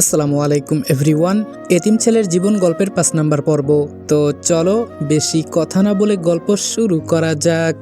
আসসালামু আলাইকুম এভরিওয়ান। এতিম ছেলের জীবন গল্পের ৫ নাম্বার পর্ব। তো চলো বেশি কথা না বলে গল্প শুরু করা যাক।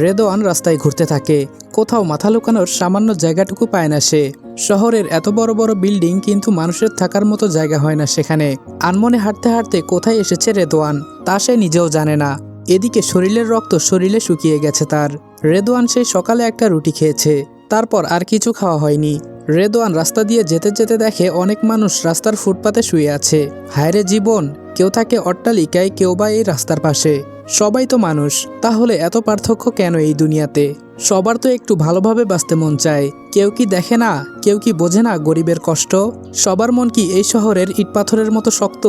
রেদওয়ান রাস্তায় ঘুরতে থাকে। কোথাও মাথা লুকানোর সামান্য জায়গাটুকু পায় না সে। শহরের এত বড় বড় বিল্ডিং, কিন্তু মানুষের থাকার মতো জায়গা হয় না সেখানে। আনমনে হাঁটতে হাঁটতে কোথায় এসেছে রেদওয়ান তা সে নিজেও জানে না। এদিকে শরীরের রক্ত শরীরে শুকিয়ে গেছে তার। রেদওয়ান সেই সকালে একটা রুটি খেয়েছে, তারপর আর কিছু খাওয়া হয়নি। রেদওয়ান রাস্তা দিয়ে যেতে যেতে দেখে অনেক মানুষ রাস্তার ফুটপাতে শুয়ে আছে। হায়রে জীবন, কেউ থাকে অট্টালিকায়, কেউ বা এই রাস্তার পাশে। সবাই তো মানুষ, তাহলে এত পার্থক্য কেন এই দুনিয়াতে? সবার তো একটু ভালোভাবে বাঁচতে মন চায়। কেউ কি দেখে না, কেউ কি বোঝে না গরিবের কষ্ট? সবার মন কি এই শহরের ইট পাথরের মতো শক্ত?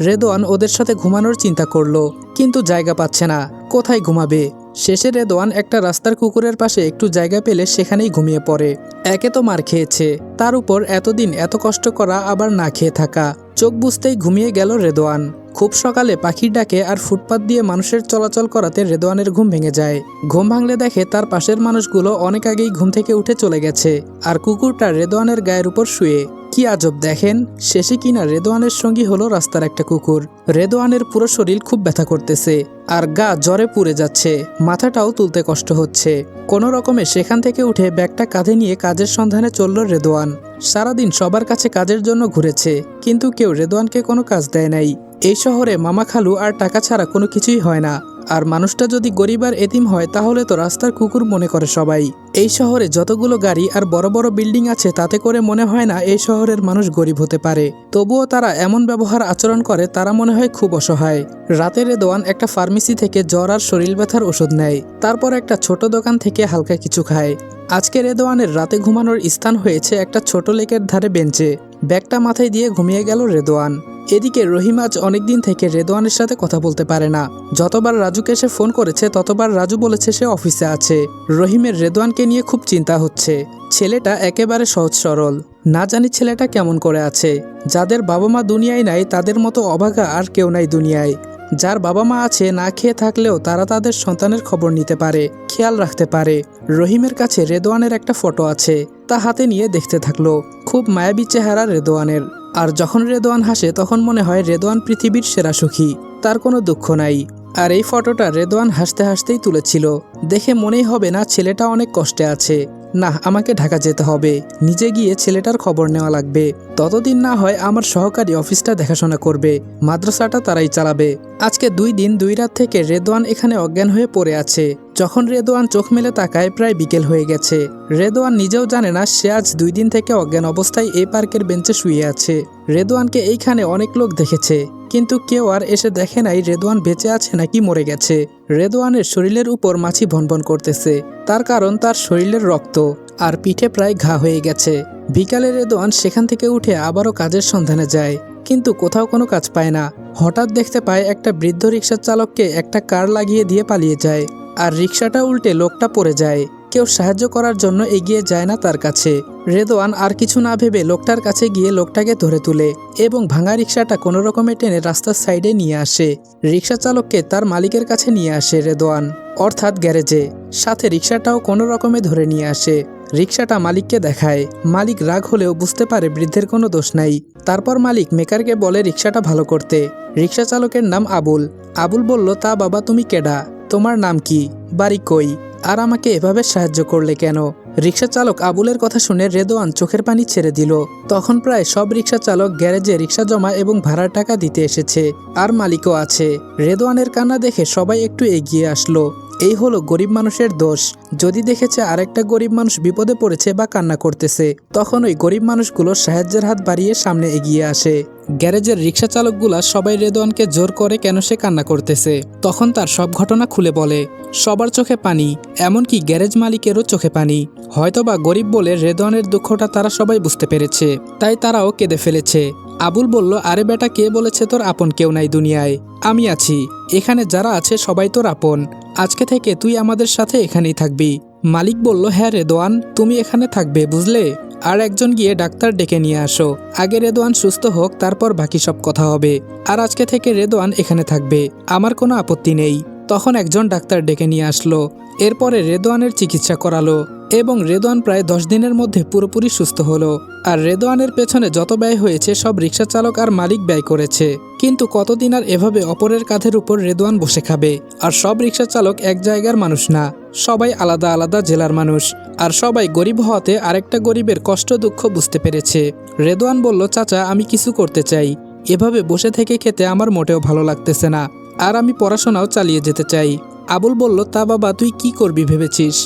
রেদওয়ান ওদের সাথে ঘুমানোর চিন্তা করলো, কিন্তু জায়গা পাচ্ছে না। কোথায় ঘুমাবে? শেষে রেদওয়ান একটা রাস্তার কুকুরের পাশে একটু জায়গা পেলে সেখানেই ঘুমিয়ে পড়ে। একে তো মার খেয়েছে, তার উপর এতদিন এত কষ্ট করা, আবার না খেয়ে থাকা। চোখ বুঝতেই ঘুমিয়ে গেল রেদওয়ান। খুব সকালে পাখির ডাকে আর ফুটপাত দিয়ে মানুষের চলাচল করাতে রেদওয়ানের ঘুম ভেঙে যায়। ঘুম ভাঙলে দেখে তার পাশের মানুষগুলো অনেক আগেই ঘুম থেকে উঠে চলে গেছে, আর কুকুরটা রেদওয়ানের গায়ের উপর শুয়ে। কি আজব দেখেন, শেষে কিনা রেদওয়ানের সঙ্গী হলো রাস্তার একটা কুকুর। রেদওয়ানের পুরো শরীর খুব ব্যথা করতেছে, আর গা জ্বরে পুড়ে যাচ্ছে, মাথাটাও তুলতে কষ্ট হচ্ছে। কোনো রকমে সেখান থেকে উঠে ব্যাগটা কাঁধে নিয়ে কাজের সন্ধানে চলল রেদওয়ান। সারাদিন সবার কাছে কাজের জন্য ঘুরেছে, কিন্তু কেউ রেদওয়ানকে কোনো কাজ দেয় নাই। এই শহরে মামা খালু আর টাকা ছাড়া কোনো কিছুই হয় না। আর মানুষটা যদি গরিব আর এতিম হয়, তাহলে তো রাস্তার কুকুর মনে করে সবাই। এই শহরে যতগুলো গাড়ি আর বড় বড় বিল্ডিং আছে, তাতে করে মনে হয় না এই শহরের মানুষ গরিব হতে পারে। তবুও তারা এমন ব্যবহার আচরণ করে, তারা মনে হয় খুব অসহায়। রাতে রেদওয়ান একটা ফার্মেসি থেকে জ্বর আর শরীর ব্যথার ওষুধ নেয়, তারপর একটা ছোট দোকান থেকে হালকা কিছু খায়। আজকে রেদওয়ানের রাতে ঘুমানোর স্থান হয়েছে একটা ছোট লেকের ধারে বেঞ্চে। ব্যাগটা মাথায় দিয়ে ঘুমিয়ে গেল রেদওয়ান। এদিকে রহিম আজ অনেকদিন থেকে রেদওয়ানের সাথে কথা বলতে পারে না। যতবার রাজুকে সে ফোন করেছে, ততবার রাজু বলেছে সে অফিসে আছে। রহিমের রেদওয়ানকে নিয়ে খুব চিন্তা হচ্ছে। ছেলেটা একেবারে সহজ সরল, না জানি ছেলেটা কেমন করে আছে। যাদের বাবা মা দুনিয়ায় নাই, তাদের মতো অভাগা আর কেউ নাই দুনিয়ায়। যার বাবা মা আছে, না খেয়ে থাকলেও তারা তাদের সন্তানের খবর নিতে পারে, খেয়াল রাখতে পারে। রহিমের কাছে রেদওয়ানের একটা ফটো আছে, তা হাতে নিয়ে দেখতে থাকলো। খুব মায়াবী চেহারা রেদওয়ানের। আর যখন রেদওয়ান হাসে, তখন মনে হয় রেদওয়ান পৃথিবীর সেরা সুখী, তার কোনো দুঃখ নাই। আর এই ফটোটা রেদওয়ান হাসতে হাসতেই তুলেছিল। দেখে মনেই হবে না ছেলেটা অনেক কষ্টে আছে। না, আমাকে ঢাকা যেতে হবে, নিজে গিয়ে ছেলেটার খবর নেওয়া লাগবে। ততদিন না হয় আমার সহকারী অফিসটা দেখাশোনা করবে, মাদ্রাসাটা তারাই চালাবে। আজকে 2 দিন 2 রাত থেকে রেদওয়ান এখানে অজ্ঞান হয়ে পড়ে আছে। যখন রেদওয়ান চোখ মেলে তাকায়, প্রায় বিকেল হয়ে গেছে। রেদওয়ান নিজেও জানে না সে আজ 2 দিন থেকে অজ্ঞান অবস্থায় এই পার্কের বেঞ্চে শুয়ে আছে। রেদওয়ানকে এইখানে অনেক লোক দেখেছে, কিন্তু কেউ আর এসে দেখে নাই রেদওয়ান বেঁচে আছে নাকি মরে গেছে। রেদওয়ানের শরীরের উপর মাছি ভনভন করতেছে, তার কারণ তার শরীরের রক্ত আর পিঠে প্রায় ঘা হয়ে গেছে। বিকালে রেদওয়ান সেখান থেকে উঠে আবারও কাজের সন্ধানে যায়, কিন্তু কোথাও কোনো কাজ পায় না। হঠাৎ দেখতে পায় একটা বৃদ্ধ রিকশার চালককে একটা কার লাগিয়ে দিয়ে পালিয়ে যায়, আর রিকশাটা উল্টে লোকটা পড়ে যায়। কেউ সাহায্য করার জন্য এগিয়ে যায় না তার কাছে। রেদওয়ান আর কিছু না ভেবে লোকটার কাছে গিয়ে লোকটাকে ধরে তুলে এবং ভাঙা রিকশাটা কোনো রকমে টেনে রাস্তার সাইডে নিয়ে আসে। রিকশা চালককে তার মালিকের কাছে নিয়ে আসে রেদওয়ান, অর্থাৎ গ্যারেজে। সাথে রিকশাটাও কোনো রকমে ধরে নিয়ে আসে। রিকশাটা মালিককে দেখায়। মালিক রাগ হলেও বুঝতে পারে বৃদ্ধের কোনো দোষ নাই। তারপর মালিক মেকারকে বলে রিকশাটা ভালো করতে। রিকশা চালকের নাম আবুল। আবুল বলল, তা বাবা তুমি কেডা, তোমার নাম কি, বাড়ি কই, আর আমাকে এভাবে সাহায্য করলে কেন? রিকশা চালক আবুলের কথা শুনে রেদওয়ান চোখের পানি ছেড়ে দিল। তখন প্রায় সব রিকশা চালক গ্যারেজে রিকশা জমা এবং ভাড়ার টাকা দিতে এসেছে, আর মালিকও আছে। রেদওয়ানের কান্না দেখে সবাই একটু এগিয়ে আসলো। এই হলো গরিব মানুষের দোষ। যদি দেখেছে আরেকটা গরিব মানুষ বিপদে পড়েছে বা কান্না করতেছে, তখন ওই গরিব মানুষগুলো সাহায্যের হাত বাড়িয়ে সামনে এগিয়ে আসে। গ্যারেজের রিকশা চালকগুলা সবাই রেদওয়ানকে জোর করে কেন সে কান্না করতেছে, তখন তার সব ঘটনা খুলে বলে। সবার চোখে পানি, এমনকি গ্যারেজ মালিকেরও চোখে পানি। হয়তোবা গরিব বলে রেদওয়ানের দুঃখটা তারা সবাই বুঝতে পেরেছে, তাই তারাও কেঁদে ফেলেছে। আবুল বলল, আরে বেটা, কে বলেছে তোর আপন কেউ নাই দুনিয়ায়? আমি আছি, এখানে যারা আছে সবাই তোর আপন। আজকে থেকে তুই আমাদের সাথে এখানেই থাকবি। মালিক বলল, হ্যাঁ রেদওয়ান, তুমি এখানে থাকবে, বুঝলে? আর একজন গিয়ে ডাক্তার ডেকে নিয়ে আসো। আগে রেদওয়ান সুস্থ হোক, তারপর বাকি সব কথা হবে। আর আজকে থেকে রেদওয়ান এখানে থাকবে, আমার কোনো আপত্তি নেই। তখন একজন ডাক্তার ডেকে নিয়ে আসলো। এরপরে রেদওয়ানের চিকিৎসা করালো। এবং রেদওয়ান প্রায় 10 দিনের মধ্যে পুরোপুরি সুস্থ হলো। আর রেদওয়ানের পেছনে যত ব্যয় হয়েছে সব রিক্সা চালক আর মালিক ব্যয় করেছে। কিন্তু কতদিন আর এভাবে অপরের কাঁধের উপর রেদওয়ান বসে খাবে? আর সব রিক্সা চালক এক জায়গার মানুষ না, সবাই আলাদা আলাদা জেলার মানুষ। আর সবাই গরিব হওয়াতে আরেকটা গরিবের কষ্ট দুঃখ বুঝতে পেরেছে। রেদওয়ান বলল, চাচা আমি কিছু করতে চাই, এভাবে বসে থেকে খেতে আমার মোটেও ভালো লাগতেছে না, আর আমি পড়াশোনাও চালিয়ে যেতে চাই। আবুল বলল, তা বাবা তুই কি করবি ভেবেছিস?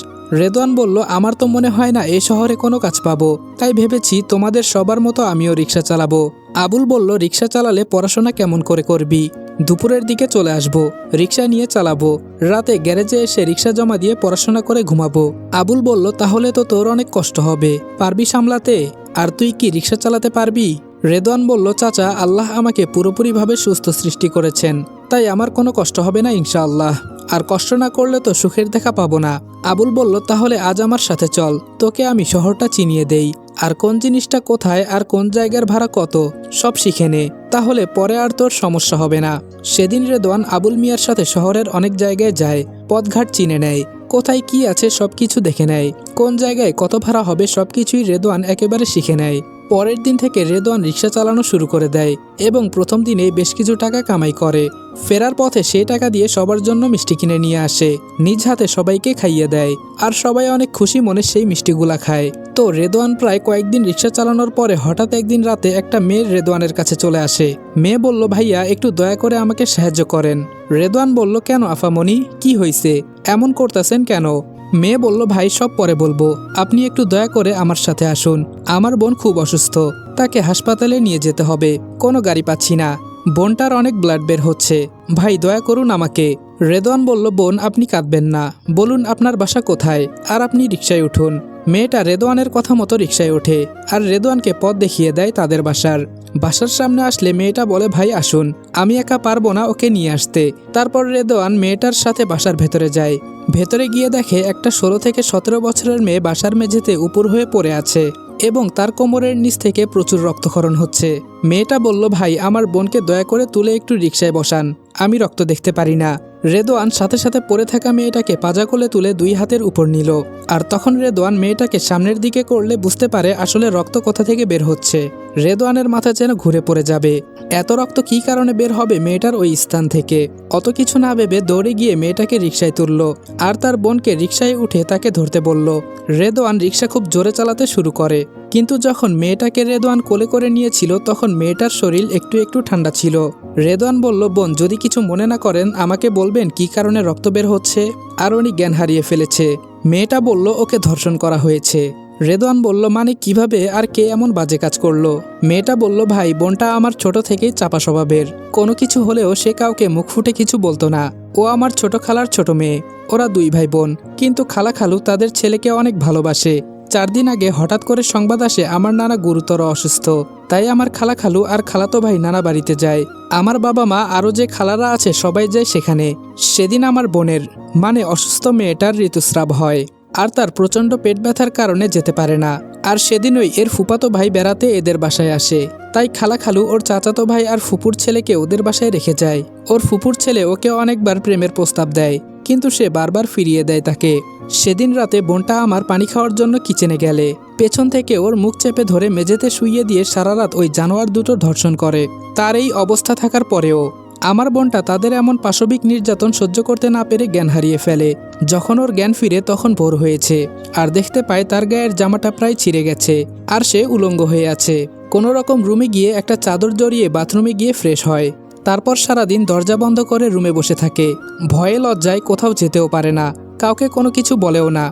রেদওয়ান বলল, আমার তো মনে হয় না এই শহরে কোনো কাজ পাবো, তাই ভেবেছি তোমাদের সবার মতো আমিও রিক্সা চালাবো। আবুল বলল, রিক্সা চালালে পড়াশোনা কেমন করে করবি? দুপুরের দিকে চলে আসবো, রিক্সা নিয়ে চালাবো, রাতে গ্যারেজে এসে রিক্সা জমা দিয়ে পড়াশোনা করে ঘুমাবো। আবুল বলল, তাহলে তো তোর অনেক কষ্ট হবে, পারবি সামলাতে? আর তুই কি রিক্সা চালাতে পারবি? রেদওয়ান বলল, চাচা আল্লাহ আমাকে পুরোপুরিভাবে সুস্থ সৃষ্টি করেছেন, তাই আমার কোনো কষ্ট হবে না ইনশাআল্লাহ। আর কষ্ট না করলে তো সুখের দেখা পাবো না। আবুল বলল, তাহলে আজ আমার সাথে চল, তোকে আমি শহরটা চিনিয়ে দেই, আর কোন জিনিসটা কোথায় আর কোন জায়গার ভাড়া কত সব শিখে নে, তাহলে পরে আর তোর সমস্যা হবে না। সেদিন রেদওয়ান আবুল মিয়ার সাথে শহরের অনেক জায়গায় যায়, পথঘাট চিনে নেয়, কোথায় কি আছে সবকিছু দেখে নেয়, কোন জায়গায় কত ভাড়া হবে সবকিছুই রেদওয়ান একেবারে শিখে নেয়। পরের দিন থেকে রেদওয়ান রিক্সা চালানো শুরু করে দেয় এবং প্রথম দিনে বেশ কিছু টাকা কামাই করে। ফেরার পথে সেই টাকা দিয়ে সবার জন্য মিষ্টি কিনে নিয়ে আসে, নিজ হাতে সবাইকে খাইয়ে দেয়, আর সবাই অনেক খুশি মনে সেই মিষ্টিগুলা খায়। তো রেদওয়ান প্রায় কয়েকদিন রিক্সা চালানোর পরে হঠাৎ একদিন রাতে একটা মেয়ে রেদওয়ানের কাছে চলে আসে। মেয়ে বলল, ভাইয়া একটু দয়া করে আমাকে সাহায্য করেন। রেদওয়ান বলল, কেন আফামনি, কি হয়েছে, এমন করতেছেন কেন? মেয়ে বলল, ভাই সব পরে বলবো, আপনি একটু দয়া করে আমার সাথে আসুন, আমার বোন খুব অসুস্থ, তাকে হাসপাতালে নিয়ে যেতে হবে, কোনো গাড়ি পাচ্ছি না, বোনটার অনেক ব্লাড বের হচ্ছে, ভাই দয়া করুন আমাকে। রেদওয়ান বলল, বোন আপনি কাঁদবেন না, বলুন আপনার বাসা কোথায়, আর আপনি রিকশায় উঠুন। মেয়েটা রেদওয়ানের কথা মতো রিকশায় ওঠে আর রেদওয়ানকে পথ দেখিয়ে দেয় তাদের বাসার সামনে আসলে মেয়েটা বলে, ভাই আসুন, আমি একা পারবো না ওকে নিয়ে আসতে। তারপর রেদওয়ান মেয়েটার সাথে বাসার ভেতরে যায়। ভেতরে গিয়ে দেখে একটা 16 থেকে 17 বছরের মেয়ে বাসার মেঝেতে উপর হয়ে পড়ে আছে এবং তার কোমরের নিচ থেকে প্রচুর রক্তক্ষরণ হচ্ছে। মেয়েটা বলল, ভাই আমার বোনকে দয়া করে তুলে একটু রিকশায় বসান, আমি রক্ত দেখতে পারি না। রেদওয়ান সাথে সাথে পড়ে থাকা মেয়েটাকে পাজা কোলে তুলে 2 হাতের উপর নিল। আর তখন রেদওয়ান মেয়েটাকে সামনের দিকে করলে বুঝতে পারে আসলে রক্ত কোথা থেকে বের হচ্ছে। রেদওয়ানের মাথা যেন ঘুরে পড়ে যাবে, এত রক্ত কী কারণে বের হবে মেয়েটার ওই স্থান থেকে। অত কিছু না ভেবে দৌড়ে গিয়ে মেয়েটাকে রিকশায় তুলল আর তার বোনকে রিকশায় উঠে তাকে ধরতে বলল। রেদওয়ান রিকশা খুব জোরে চালাতে শুরু করে, কিন্তু যখন মেয়েটাকে রেদওয়ান কোলে করে নিয়েছিল তখন মেয়েটার শরীর একটু একটু ঠান্ডা ছিল। রেদওয়ান বলল, বোন যদি কিছু মনে না করেন আমাকে বলবেন কি কারণে রক্ত বের হচ্ছে। আর উনি জ্ঞান হারিয়ে ফেলেছে। মেয়েটা বলল, ওকে ধর্ষণ করা হয়েছে। রেদওয়ান বলল, মানে কিভাবে আর কে এমন বাজে কাজ করলো? মেয়েটা বলল, ভাই বোনটা আমার ছোট থেকেই চাপা স্বভাবের, কোনো কিছু হলেও সে কাউকে মুখ ফুটে কিছু বলতো না। ও আমার ছোট খালার ছোট মেয়ে, ওরা 2 ভাই বোন, কিন্তু খালা খালু তাদের ছেলেকে অনেক ভালোবাসে। 4 দিন আগে হঠাৎ করে সংবাদ আসে আমার নানা গুরুতর অসুস্থ, তাই আমার খালা খালু আর খালাতো ভাই নানা বাড়িতে যায়। আমার বাবা মা আরও যে খালারা আছে সবাই যায় সেখানে। সেদিন আমার বোনের মানে অসুস্থ মেয়েটার ঋতুস্রাব হয় আর তার প্রচণ্ড পেট ব্যথার কারণে যেতে পারে না। আর সেদিনই এর ফুফাতো ভাই বেড়াতে এদের বাসায় আসে, তাই খালা খালু ওর চাচাতো ভাই আর ফুপুর ছেলেকে ওদের বাসায় রেখে যায়। ওর ফুপুর ছেলে ওকে অনেকবার প্রেমের প্রস্তাব দেয়, কিন্তু সে বারবার ফিরিয়ে দেয় তাকে। সেদিন রাতে বোনটা আমার পানি খাওয়ার জন্য কিচেনে গেলে পেছন থেকে ওর মুখ চেপে ধরে মেঝেতে শুইয়ে দিয়ে সারা রাত ওই জানোয়ার দুটো ধর্ষণ করে। তার এই অবস্থা থাকার পরেও আমার বোনটা তাদের এমন পাশবিক নির্যাতন সহ্য করতে না পেরে জ্ঞান হারিয়ে ফেলে। যখন ওর জ্ঞান ফিরে তখন ভোর হয়েছে আর দেখতে পায় তার গায়ের জামাটা প্রায় ছিঁড়ে গেছে আর সে উলঙ্গ হয়ে আছে। কোনো রকম রুমে গিয়ে একটা চাদর জড়িয়ে বাথরুমে গিয়ে ফ্রেশ হয়। তারপর সারাদিন দরজা বন্ধ করে রুমে বসে থাকে, ভয়ে লজ্জায় কোথাও যেতেও পারে না, কাউকে কোনো কিছু বলেও না।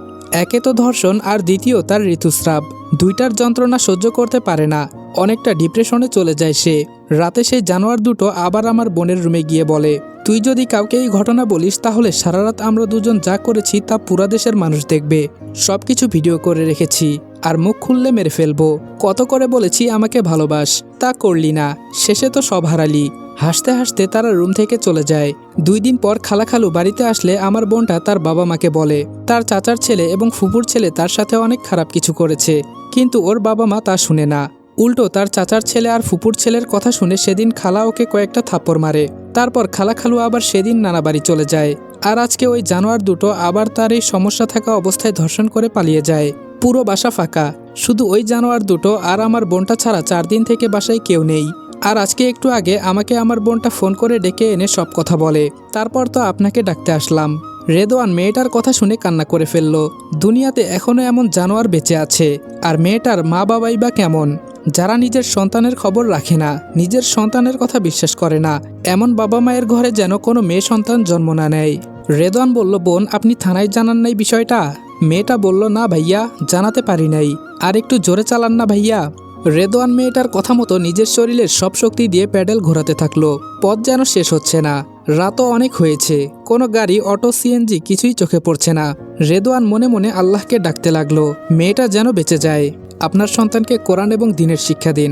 একে তো ধর্ষণ আর দ্বিতীয় তার ঋতুস্রাব, 2টার যন্ত্রণা সহ্য করতে পারে না। অনেকটা ডিপ্রেশনে চলে যায় সে। রাতে সেই জানোয়ার দুটো আবার আমার বোনের রুমে গিয়ে বলে, তুই যদি কাউকে এই ঘটনা বলিস তাহলে সারা রাত আমরা দুজন যা করেছি তা পুরা দেশের মানুষ দেখবে, সবকিছু ভিডিও করে রেখেছি আর মুখ খুললে মেরে ফেলবো। কত করে বলেছি আমাকে ভালোবাস, তা করলি না, শেষে তো সব হারালি। হাসতে হাসতে তারা রুম থেকে চলে যায়। 2 দিন পর খালা খালু বাড়িতে আসলে আমার বোনটা তার বাবা মাকে বলে তার চাচার ছেলে এবং ফুপুর ছেলে তার সাথে অনেক খারাপ কিছু করেছে, কিন্তু ওর বাবা মা তা শুনে না। উল্টো তার চাচার ছেলে আর ফুপুর ছেলের কথা শুনে সেদিন খালা ওকে কয়েকটা থাপ্পড় মারে। তারপর খালা খালু আবার সেদিন নানা বাড়ি চলে যায় আর আজকে ওই জানোয়ার দুটো আবার তার এই সমস্যা থাকা অবস্থায় ধর্ষণ করে পালিয়ে যায়। পুরো বাসা ফাঁকা, শুধু ওই জানোয়ার দুটো আর আমার বোনটা ছাড়া 4 দিন থেকে বাসায় কেউ নেই। আর আজকে একটু আগে আমাকে আমার বোনটা ফোন করে ডেকে এনে সব কথা বলে, তারপর তো আপনাকে ডাকতে আসলাম। রেদওয়ান মেয়েটার কথা শুনে কান্না করে ফেলল। দুনিয়াতে এখনও এমন জানোয়ার বেঁচে আছে। আর মেয়েটার মা বাবাই বা কেমন, যারা নিজের সন্তানের খবর রাখে না, নিজের সন্তানের কথা বিশ্বাস করে না। এমন বাবা মায়ের ঘরে যেন কোনো মেয়ে সন্তান জন্ম না নেয়। রেদওয়ান বলল, বোন আপনি থানায় জানান নাই বিষয়টা? মেয়েটা বলল, না ভাইয়া, জানাতে পারি নাই। আর একটু জোরে চালান না ভাইয়া। রেদওয়ান মেয়েটার কথা মতো নিজের শরীরের সব শক্তি দিয়ে প্যাডেল ঘোরাতে থাকলো। পথ যেন শেষ হচ্ছে না। রাতও অনেক হয়েছে, কোনো গাড়ি, অটো, সিএনজি কিছুই চোখে পড়ছে না। রেদওয়ান মনে মনে আল্লাহকে ডাকতে লাগলো, মেয়েটা যেন বেঁচে যায়। আপনার সন্তানকে কোরআন এবং দ্বীনের শিক্ষা দিন।